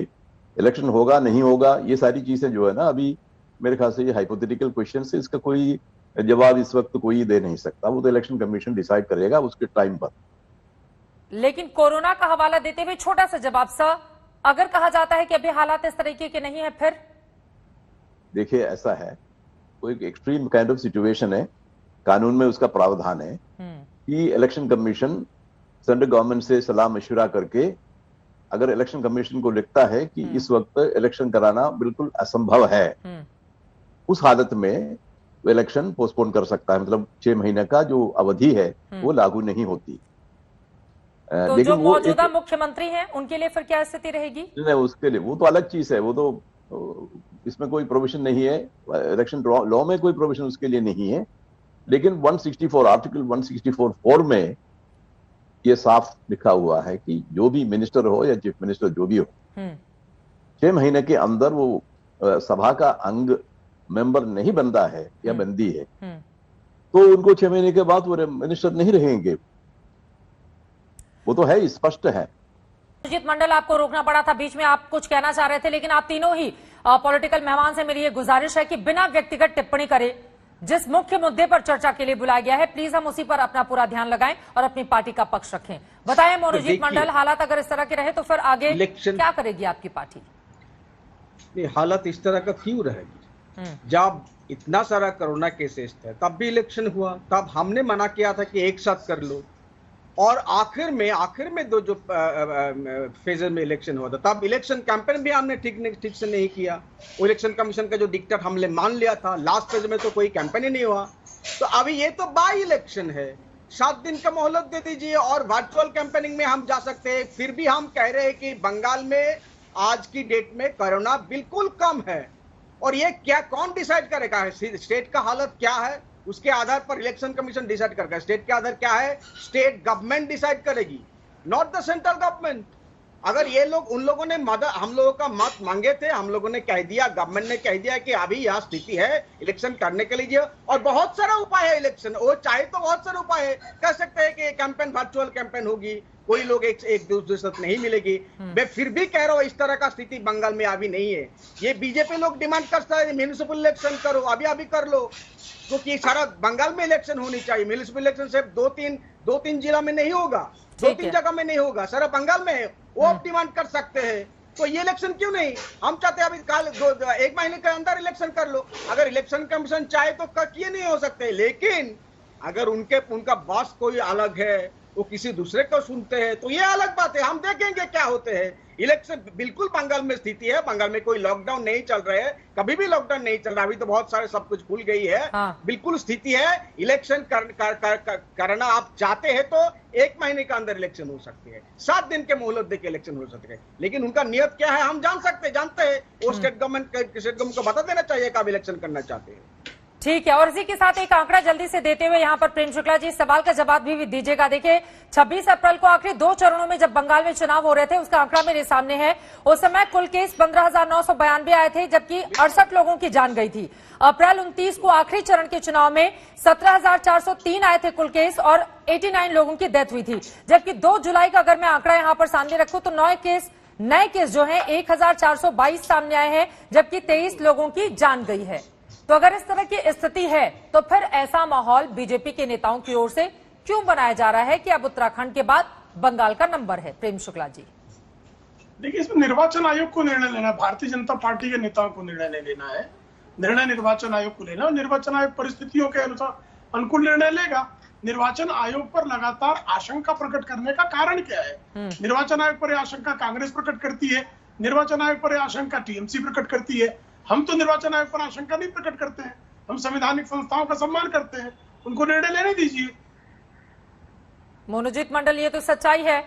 B: इलेक्शन होगा नहीं होगा, ये सारी चीजें जो है ना, अभी मेरे ख्याल से ये हाइपोथेटिकल क्वेश्चन है, इसका कोई जवाब इस वक्त कोई दे नहीं सकता। वो तो इलेक्शन कमीशन डिसाइड करेगा उसके टाइम पर।
A: लेकिन कोरोना का हवाला देते हुए छोटा सा जवाब सर, अगर कहा जाता है कि अभी हालात इस तरीके के नहीं है, फिर
B: देखिए, ऐसा है, कोई एक्सट्रीम काइंड ऑफ सिचुएशन है, कानून में उसका प्रावधान है कि इलेक्शन कमीशन सेंट्रल गवर्नमेंट से सलाह मशवरा करके अगर इलेक्शन कमीशन को लगता है कि इस वक्त इलेक्शन कराना बिल्कुल असंभव है, उस हालत में वो इलेक्शन पोस्टपोन कर सकता है। मतलब 6 महीने का जो अवधि है वो लागू नहीं होती।
A: तो
B: लेकिन
A: जो
B: वो
A: मौजूदा मुख्यमंत्री हैं उनके लिए फिर क्या स्थिति रहेगी?
B: नहीं, उसके लिए वो तो अलग चीज है, वो तो इसमें कोई प्रोविजन नहीं है, इलेक्शन लॉ में कोई प्रोविजन उसके लिए नहीं है। लेकिन 164 आर्टिकल 164(4) में ये साफ लिखा हुआ है कि जो भी मिनिस्टर हो या चीफ मिनिस्टर जो भी हो, 6 महीने के अंदर वो सभा का अंग मेंबर नहीं बनता है या बनती है तो उनको 6 महीने के बाद वो मिनिस्टर नहीं रहेंगे। वो तो है, स्पष्ट है।
A: मनोजीत मंडल, आपको रोकना पड़ा था बीच में, आप कुछ कहना चाह रहे थे, लेकिन आप तीनों ही पॉलिटिकल मेहमान से मेरी ये गुजारिश है कि बिना व्यक्तिगत टिप्पणी करे जिस मुख्य मुद्दे पर चर्चा के लिए बुलाया गया है, प्लीज हम उसी पर अपना पूरा ध्यान लगाएं और अपनी पार्टी का पक्ष रखें। बताएं मनोजीत मंडल, हालात अगर इस तरह के रहे तो फिर आगे क्या करेगी आपकी पार्टी?
D: हालत इस तरह का क्यों रहेगी? जब इतना सारा कोरोना केसेस थे तब भी इलेक्शन हुआ, तब हमने मना किया था कि एक साथ कर लो, और आखिर में दो जो फेज में इलेक्शन हुआ था तब इलेक्शन कैंपेन भी हमने ठीक से नहीं किया। वो इलेक्शन कमीशन का जो डिक्टेट हमने मान लिया था, लास्ट फेज में तो कोई कैंपेन ही नहीं हुआ। तो अभी ये तो बाई इलेक्शन है, 7 दिन का मोहलत दे दीजिए और वर्चुअल कैंपेनिंग में हम जा सकते हैं। फिर भी हम कह रहे हैं कि बंगाल में आज की डेट में कोरोना बिल्कुल कम है, और ये क्या कौन डिसाइड करेगा? स्टेट का हालत क्या है उसके आधार पर इलेक्शन कमीशन डिसाइड करेगा। स्टेट के आधार क्या है? स्टेट गवर्नमेंट डिसाइड करेगी, नॉट द सेंट्रल गवर्नमेंट। अगर ये लोग उन लोगों ने हम लोगों का मत मांगे थे, हम लोगों ने कह दिया, गवर्नमेंट ने कह दिया कि अभी यह स्थिति है इलेक्शन करने के लिए, और बहुत सारा उपाय है इलेक्शन, वो चाहे तो बहुत सारे उपाय है। कह सकते हैं कि कैंपेन वर्चुअल कैंपेन होगी, कोई लोग एक दूसरे से नहीं मिलेगी। मैं फिर भी कह रहा हूं इस तरह का स्थिति बंगाल में अभी नहीं है। ये बीजेपी लोग डिमांड करता है म्युनिसिपल इलेक्शन करो, अभी कर लो, क्योंकि सारा बंगाल में इलेक्शन होनी चाहिए। म्युनिसिपल इलेक्शन सिर्फ दो तीन जिला में नहीं होगा, 2-3 जगह में नहीं होगा, सारा बंगाल में है, वो आप डिमांड कर सकते हैं। तो ये इलेक्शन क्यों नहीं? हम चाहते हैं अभी कल 1 महीने के अंदर इलेक्शन कर लो। अगर इलेक्शन कमीशन चाहे तो किए नहीं हो सकते, लेकिन अगर उनका बॉस कोई अलग है, वो किसी दूसरे को सुनते हैं तो ये अलग बात है। हम देखेंगे क्या होते हैं। इलेक्शन बिल्कुल बंगाल में स्थिति है, बंगाल में कोई लॉकडाउन नहीं चल रहा है, कभी भी लॉकडाउन नहीं चल रहा, अभी तो बहुत सारे सब कुछ भूल गई है। बिल्कुल स्थिति है, इलेक्शन करना आप चाहते हैं तो 1 महीने के अंदर इलेक्शन हो सकती है, 7 दिन के मोहलत देके इलेक्शन हो सकते हैं। लेकिन उनका नियत क्या है हम जानते हैं। वो स्टेट गवर्नमेंट को बता देना चाहिए कब इलेक्शन करना चाहते हैं।
A: ठीक है, और इसी के साथ एक आंकड़ा जल्दी से देते हुए यहाँ पर प्रेम शुक्ला जी सवाल का जवाब भी दीजिएगा। देखिए 26 अप्रैल को आखिरी 2 चरणों में जब बंगाल में चुनाव हो रहे थे, उसका आंकड़ा मेरे सामने है। उस समय कुल केस 15,992 आए थे, जबकि 68 लोगों की जान गई थी। अप्रैल 29 को आखिरी चरण के चुनाव में 17,403 आए थे कुल केस, और 89 लोगों की डेथ हुई थी। जबकि 2 जुलाई का अगर मैं आंकड़ा यहाँ पर सामने रखूं तो नए केस जो है 1,422 सामने आए हैं, जबकि 23 लोगों की जान गई है। तो अगर इस तरह की स्थिति है तो फिर ऐसा माहौल बीजेपी के नेताओं की ओर से क्यों बनाया जा रहा है कि अब उत्तराखंड के बाद बंगाल का नंबर है? प्रेम शुक्ला जी,
C: देखिए इसमें निर्वाचन आयोग को निर्णय लेना है, भारतीय जनता पार्टी के नेताओं को निर्णय नहीं लेना है। निर्णय निर्वाचन आयोग को लेना, और निर्वाचन आयोग परिस्थितियों के अनुसार अनुकूल निर्णय लेगा। निर्वाचन आयोग पर लगातार आशंका प्रकट करने का कारण क्या है? निर्वाचन आयोग पर आशंका कांग्रेस प्रकट करती है, निर्वाचन आयोग पर आशंका टीएमसी प्रकट करती है। हम तो निर्वाचन आयोग पर आशंका नहीं प्रकट करते हैं, हम संवैधानिक संस्थाओं का सम्मान करते हैं, उनको निर्णय लेने दीजिए।
A: मनोजीत मंडल, ये तो सच्चाई है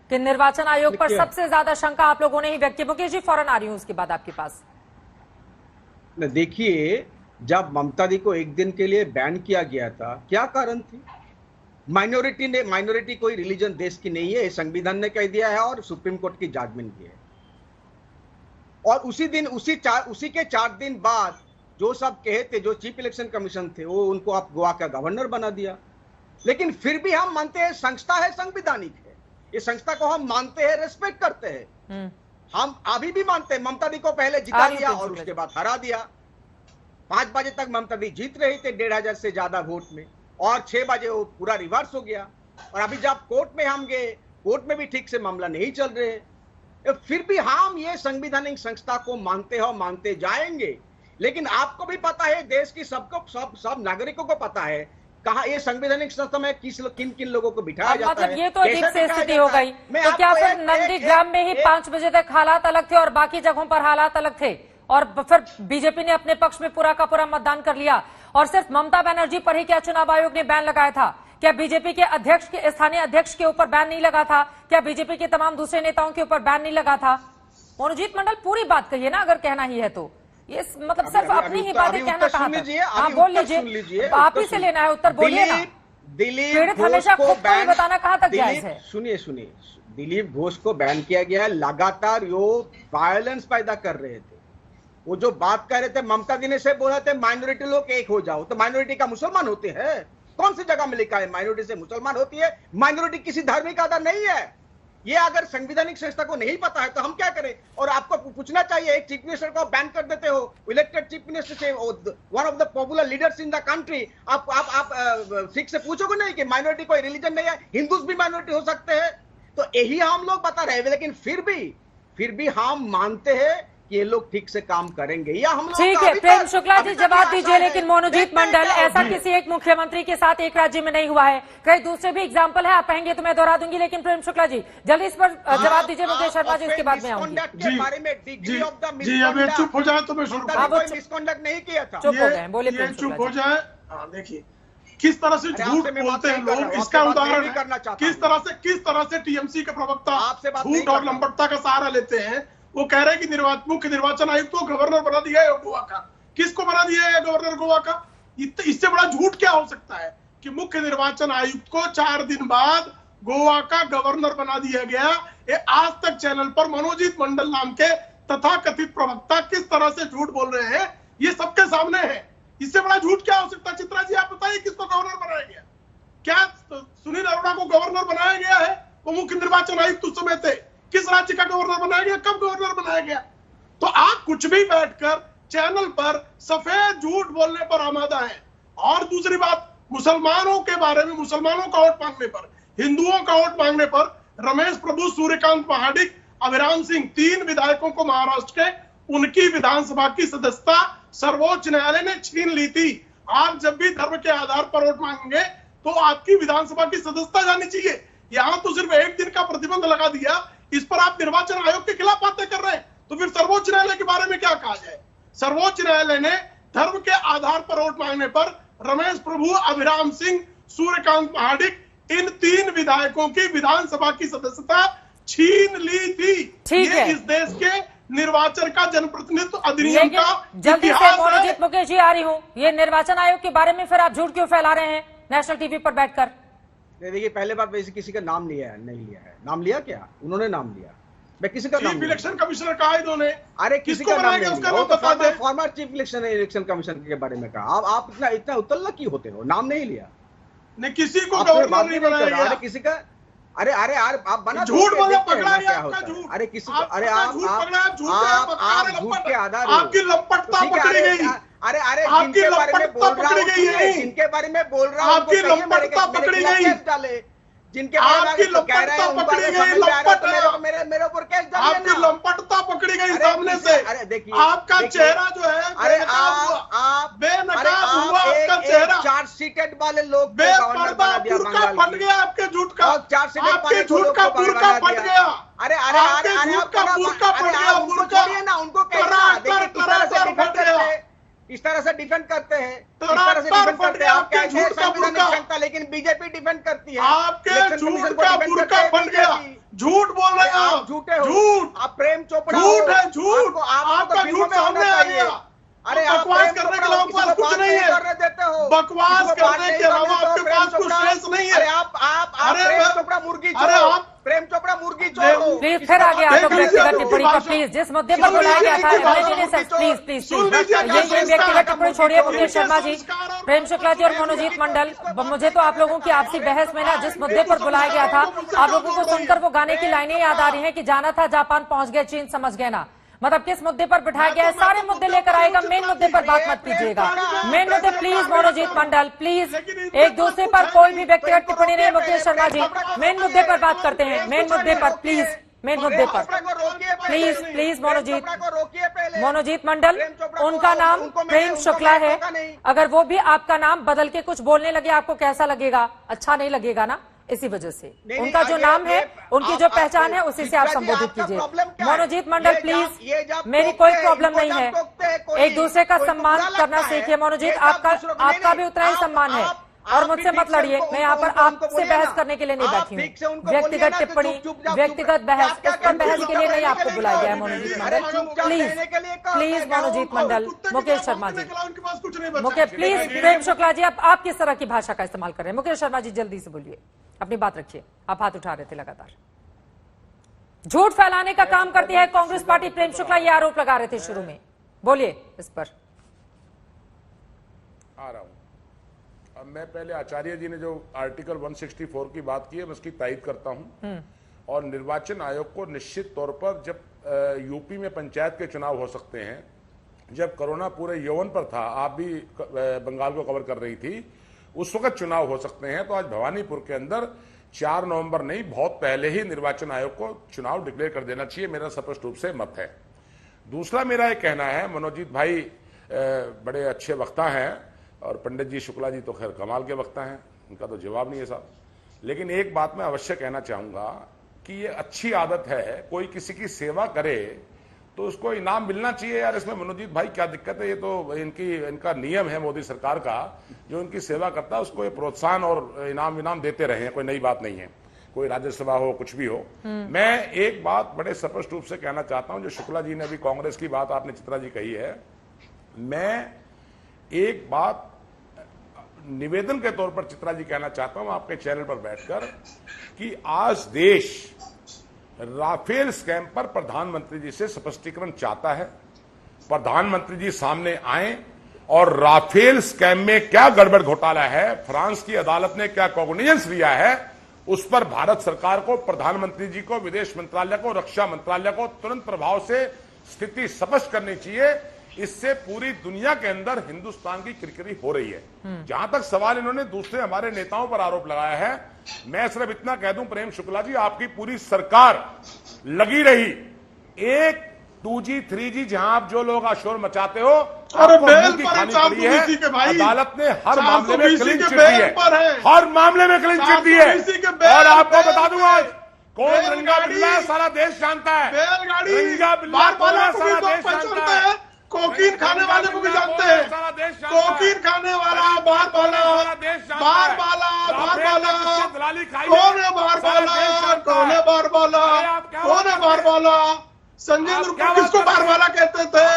A: कि निर्वाचन आयोग पर सबसे ज्यादा शंका आप लोगों ने ही व्यक्त की। मुकेश जी फौरन आ रही हूं उसके बाद आपके पास।
D: देखिए, जब ममता दी को 1 दिन के लिए बैन किया गया था, क्या कारण थी? माइनॉरिटी कोई रिलीजन देश की नहीं है, संविधान ने कह दिया है और सुप्रीम कोर्ट की जजमेंट भी है। और उसी के 4 दिन बाद जो सब कहे थे, जो चीफ इलेक्शन कमीशन थे, वो उनको आप गोवा का गवर्नर बना दिया। लेकिन फिर भी हम मानते हैं संस्था है, संवैधानिक है, ये संस्था को हम मानते हैं, रेस्पेक्ट करते हैं। हम अभी भी मानते हैं। ममता दी को पहले जिता दिया और उसके बाद हरा दिया। 5 बजे तक ममता दी जीत रही थे 1,500 से ज्यादा वोट में, और 6 बजे वो पूरा रिवर्स हो गया। और अभी जब कोर्ट में हम गए, कोर्ट में भी ठीक से मामला नहीं चल रहे, फिर भी हम ये संवैधानिक संस्था को मानते हो, मानते जाएंगे। लेकिन आपको भी पता है, देश की सब नागरिकों को पता है, कहा ये संवैधानिक संस्था में किन किन लोगों को बिठाया जाता
A: मतलब
D: है।
A: ये तो अजीब सी स्थिति हो गई। तो क्या फिर नंदीग्राम में ही 5 बजे तक हालात अलग थे और बाकी जगहों पर हालात अलग थे, और फिर बीजेपी ने अपने पक्ष में पूरा का पूरा मतदान कर लिया? और सिर्फ ममता बनर्जी पर ही क्या चुनाव आयोग ने बैन लगाया था? क्या बीजेपी के अध्यक्ष के स्थानीय अध्यक्ष के ऊपर बैन नहीं लगा था? क्या बीजेपी के तमाम दूसरे नेताओं के ऊपर बैन नहीं लगा था? मनोजीत मंडल पूरी बात कहिए ना, अगर कहना ही है तो। ये मतलब सिर्फ अपनी ही बातें कहना कहा था। हाँ बोल लीजिए, आप ही से लेना है उत्तर, बोलिए ना।
D: दिलीप
A: हमेशा खुद को ही बताना कहाँ तक जायज है?
D: सुनिए, दिलीप घोष को बैन किया गया है। लगातार वो वायलेंस पैदा कर रहे थे। वो जो बात कर रहे थे, ममता दिनेश से बोल रहे थे माइनॉरिटी लोग एक हो जाओ, तो माइनॉरिटी का मुसलमान होते हैं? कौन सी जगह में लिखा है माइनॉरिटी से मुसलमान होती है? माइनॉरिटी किसी धार्मिक आधार नहीं है। ये अगर संवैधानिक संस्था को नहीं पता है तो हम क्या करें? और आपको पूछना चाहिए, एक चीफ मिनिस्टर को बैन कर देते हो, इलेक्टेड चीफ मिनिस्टर से, one of the popular leaders in the country. आप सिख से पूछोगे नहीं कि माइनॉरिटी कोई रिलीजन नहीं है, हिंदूज भी माइनॉरिटी हो सकते हैं? तो यही हम लोग बता रहे हैं, लेकिन फिर भी हम मानते हैं कि ये लोग ठीक से काम करेंगे, या हम लोग।
A: ठीक है प्रेम शुक्ला जी जवाब दीजिए। लेकिन मनोजीत मंडल, ऐसा किसी एक मुख्यमंत्री के साथ एक राज्य में नहीं हुआ है, कई दूसरे भी एग्जाम्पल है, आप कहेंगे तो मैं दोहरा दूंगी। लेकिन प्रेम शुक्ला जी जल्दी इस पर जवाब दीजिए। मुकेश शर्मा जी उसके बाद में आऊंगी।
C: जी अब ये चुप हो जाए तो मैं शुरू करूं।
D: मिसकंडक्ट नहीं किया था,
A: चुप हो गए, बोले प्रेम शुक्ला
C: चुप हो जाए। हाँ देखिए किस तरह से झूठ बोलते हैं लोग, इसका उदाहरण है। किस तरह से टीएमसी के प्रवक्ता झूठ और लंबटता का सहारा लेते हैं। वो कह रहे हैं कि मुख्य निर्वाचन आयुक्त को गवर्नर बना दिया है गोवा का। किसको बना दिया है गवर्नर गोवा का? इससे बड़ा झूठ क्या हो सकता है कि मुख्य निर्वाचन आयुक्त को 4 दिन बाद गोवा का गवर्नर बना दिया गया। ये आज तक चैनल पर मनोजीत मंडल नाम के तथाकथित प्रवक्ता किस तरह से झूठ बोल रहे हैं, ये सबके सामने है। इससे बड़ा झूठ क्या हो सकता है? चित्रा जी आप बताइए, किसको गवर्नर बनाया गया? क्या सुनील अरोड़ा को गवर्नर बनाया गया है? वो मुख्य निर्वाचन आयुक्त उस समय थे। किस राज्य का गवर्नर बनाया गया? कब गवर्नर बनाया गया? तो आप कुछ भी बैठकर चैनल पर सफेद झूठ बोलने पर आमादा है। और दूसरी बात, मुसलमानों के बारे में, मुसलमानों का वोट मांगने पर, हिंदुओं का वोट मांगने पर रमेश प्रभु, सूर्यकांत महाडिक, अभिराम सिंह, 3 विधायकों को महाराष्ट्र के उनकी विधानसभा की सदस्यता सर्वोच्च न्यायालय ने छीन ली थी। आप जब भी धर्म के आधार पर वोट मांगेंगे तो आपकी विधानसभा की सदस्यता जानी चाहिए। यहाँ तो सिर्फ 1 दिन का प्रतिबंध लगा दिया, इस पर आप निर्वाचन आयोग के खिलाफ बातें कर रहे हैं। तो फिर सर्वोच्च न्यायालय के बारे में क्या कहा जाए? सर्वोच्च न्यायालय ने धर्म के आधार पर वोट मांगने पर रमेश प्रभु, अभिराम सिंह, सूर्यकांत महाडिक, इन 3 विधायकों की विधानसभा की सदस्यता छीन ली थी। ये इस देश के निर्वाचन का, जनप्रतिनिधित्व अधिनियम का
A: जल्दी से मनोजीत मुकेश जी आ रही हूँ। ये निर्वाचन आयोग के बारे में फिर आप झूठ क्यों फैला रहे हैं नेशनल टीवी पर बैठकर?
D: देखिए पहले बात, वैसे किसी का नाम लिया है नहीं लिया है? नाम लिया क्या? उन्होंने नाम लिया। मैं किसी का नाम,
C: इलेक्शन कमिश्नर कहा है इन्होंने।
D: अरे किसी का नाम नहीं लिया, फॉर्मर चीफ इलेक्शन कमीशन के बारे में कहा। आप इतना उतल्ला क्यों होते हो? नाम नहीं लिया,
C: नहीं किसी को गवर्नर नहीं बनाया गया।
D: किसी का अरे आप बना
C: झूठ बोला, पकड़ा गया आपका झूठ।
D: अरे किसी अरे आप झूठ के आधार,
C: आपकी लंपटता पकड़ी गई।
D: अरे
C: आपकी लंपटता पकड़ी गई है,
D: जिनके बारे में बोल रहा हूँ
C: आपकी लंपटता पकड़ी गई,
D: डाले जिनके
C: आपकी लंपटता पकड़ी गई,
D: मेरे ऊपर केस डाले,
C: आपकी लंपटता पकड़ी गई सामने से।
D: अरे देखिए
C: आपका चेहरा जो है,
D: अरे आप
C: बेनकाब हुआ आपका चेहरा।
D: चार्जशीटेड वाले लोग
C: बेपर्दा पुरखा फट गया आपके झूठ का, आपके झूठ का पुरखा फट गया।
D: अरे
C: आपके झूठ का पुरखा फट गया, पुरखा
D: ना उनको इस तरह से डिफेंड करते हैं, इस तरह से डिफेंड करते हैं। आप कैसे संवैधानिक संस्था, लेकिन बीजेपी डिफेंड करती है।
C: आपके झूठ का पुरखा फट गया। झूठ बोल रहे हैं आप,
D: झूठे हो,
C: झूठ।
D: आप प्रेम चोपड़ा
C: झूठ है, झूठ। आपका झूठ सामने आ गया।
D: अरे
C: बकवास करने के अलावा आपके पास कुछ नहीं है। बकवास करने के अलावा आपके पास कुछ शेष नहीं है।
D: अरे आप प्रेम चोपड़ा मुर्गी चोर, प्रेम चोपड़ा मुर्गी चोर।
A: प्लीज फिर आगे आप व्यक्तिगत टिप्पणी पर प्लीज, जिस मुद्दे पर बुलाया गया था प्लीज ये व्यक्तिगत टिप्पणी छोड़िए मुकेश शर्मा जी, प्रेम शुक्ला जी और मनोजीत मंडल। मुझे तो आप लोगों की आपसी बहस में ना जिस मुद्दे पर बुलाया गया था, आप लोगों को सुनकर वो गाने की लाइनें याद आ रही हैं कि जाना था जापान पहुंच गए चीन समझ गए ना। मतलब किस मुद्दे पर बिठाया गया है? सारे मुद्दे लेकर आएगा, मेन मुद्दे पर बात मत कीजिएगा। मेन मुद्दे प्लीज मनोजीत मंडल, प्लीज एक दूसरे पर कोई भी व्यक्तिगत टिप्पणी नहीं। मुकेश शर्मा जी मेन मुद्दे पर बात करते हैं, मेन मुद्दे पर प्लीज, मेन मुद्दे पर प्लीज मनोजीत मंडल, उनका नाम प्रेम शुक्ला है। अगर वो भी आपका नाम बदल के कुछ बोलने लगे आपको कैसा लगेगा? अच्छा नहीं लगेगा ना। इसी वजह से उनका जो नाम है, उनकी जो पहचान है, उसी से आप संबोधित कीजिए। मनोजीत मंडल प्लीज, मेरी कोई प्रॉब्लम नहीं है, एक दूसरे का सम्मान करना सीखिए। मनोजीत आपका भी उतना ही सम्मान है, और मुझसे मत लड़िए। मैं यहाँ पर आपसे बहस करने के लिए नहीं बैठी हूँ। व्यक्तिगत टिप्पणी, व्यक्तिगत बहस, इस पर बहस के लिए नहीं आपको बुलाया गया है मनोजीत मंडल। Please Manojit Mandal, Mukesh Sharma ji, Mukesh please. प्रेम शुक्ला जी, आप किस तरह की भाषा का इस्तेमाल कर रहे हैं? मुकेश शर्मा जी जल्दी से बोलिए, अपनी बात रखिए। आप हाथ उठा रहे थे लगातार। झूठ फैलाने का काम करती है कांग्रेस पार्टी, प्रेम शुक्ला ये आरोप लगा रहे थे शुरू में। बोलिए इस पर।
E: आ रहा हूं। अब मैं पहले आचार्य जी ने जो आर्टिकल 164 की बात की है, मैं उसकी तायद करता हूं। और निर्वाचन आयोग को निश्चित तौर पर जब यूपी में पंचायत के चुनाव हो सकते हैं, जब कोरोना पूरे यौवन पर था, आप भी बंगाल को कवर कर रही थी, उस वक्त चुनाव हो सकते हैं, तो आज भवानीपुर के अंदर 4 नवंबर नहीं, बहुत पहले ही निर्वाचन आयोग को चुनाव डिक्लेयर कर देना चाहिए, मेरा स्पष्ट रूप से मत है। दूसरा मेरा एक कहना है, मनोजीत भाई बड़े अच्छे वक्ता हैं और पंडित जी शुक्ला जी तो खैर कमाल के वक्ता हैं, उनका तो जवाब नहीं है साहब। लेकिन एक बात मैं अवश्य कहना चाहूंगा कि ये अच्छी आदत है, कोई किसी की सेवा करे तो उसको इनाम मिलना चाहिए यार। इसमें मनोजीत भाई क्या दिक्कत है? ये तो इनका नियम है मोदी सरकार का, जो इनकी सेवा करता है उसको ये प्रोत्साहन और इनाम देते रहे, कोई नई बात नहीं है, कोई राज्यसभा हो कुछ भी हो। मैं एक बात बड़े स्पष्ट रूप से कहना चाहता हूं, जो शुक्ला जी ने अभी कांग्रेस की बात आपने चित्रा जी कही है, मैं एक बात निवेदन के तौर पर चित्रा जी कहना चाहता हूं आपके चैनल पर बैठकर कि आज देश राफेल स्कैम पर प्रधानमंत्री जी से स्पष्टीकरण चाहता है। प्रधानमंत्री जी सामने आए और राफेल स्कैम में क्या गड़बड़ घोटाला है, फ्रांस की अदालत ने क्या कॉग्निजेंस लिया है, उस पर भारत सरकार को, प्रधानमंत्री जी को, विदेश मंत्रालय को, रक्षा मंत्रालय को तुरंत प्रभाव से स्थिति स्पष्ट करनी चाहिए। इससे पूरी दुनिया के अंदर हिंदुस्तान की किरकिरी हो रही है। जहां तक सवाल इन्होंने दूसरे हमारे नेताओं पर आरोप लगाया है, मैं सिर्फ इतना कह दूं प्रेम शुक्ला जी, आपकी पूरी सरकार लगी रही। एक 2G 3G जहां आप जो लोग शोर मचाते हो,
C: अरे बेल पर
E: अदालत ने हर मामले में क्लीन चिट दी है, हर मामले में क्लीन चिट दी है। और आपको बता दूंगा कौन रंगा बिल्ला है, सारा देश जानता है। रंगा बिल्ला कौन है, सारा देश जानता है।
C: कोकीन खाने वाले को भी जानते हैं, कोकीन खाने वाला बारबाला, बारबाला, बारबाला, कौन है बारबाला, कौन है बारबाला, कौन है बारबाला? संजय गुप्ता किसको बारबाला कहते थे?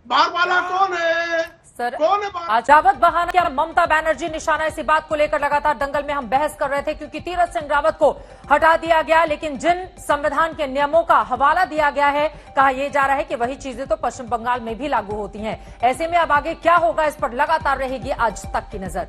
C: बारबाला कौन है
A: सर?
C: कौन है
A: अजावत बहाना क्या ममता बनर्जी निशाना? इसी बात को लेकर लगातार दंगल में हम बहस कर रहे थे, क्योंकि तीरथ सिंह रावत को हटा दिया गया, लेकिन जिन संविधान के नियमों का हवाला दिया गया है, कहा यह जा रहा है कि वही चीजें तो पश्चिम बंगाल में भी लागू होती हैं। ऐसे में अब आगे क्या होगा, इस पर लगातार रहेगी आज तक की नजर।